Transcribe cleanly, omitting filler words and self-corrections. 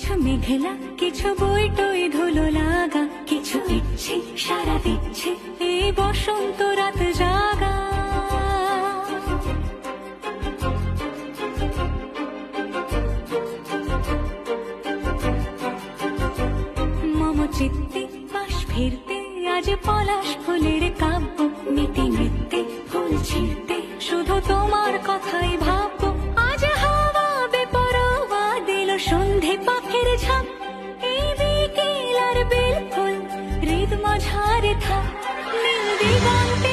কিছু মেঘলা কিছু বই টই ধুলো লাগা, কিছু ইচ্ছে সারা দিচ্ছে এই বসন্ত রাত জাগা। মম চিত্তে পাশ ফিরতে আজ পলাশ ফুলের কাব্য, নীতি নৃত্যে ফুল ছিঁড়তে শুধু তোমার কথাই ভাববো। আজ হাওয়া বেপরোয়া দিল সন্ধে পাখির ঝাঁপ, এই বিকেল আর বেল ফুল হৃদ মাঝারে থাক নীল দিগন্তে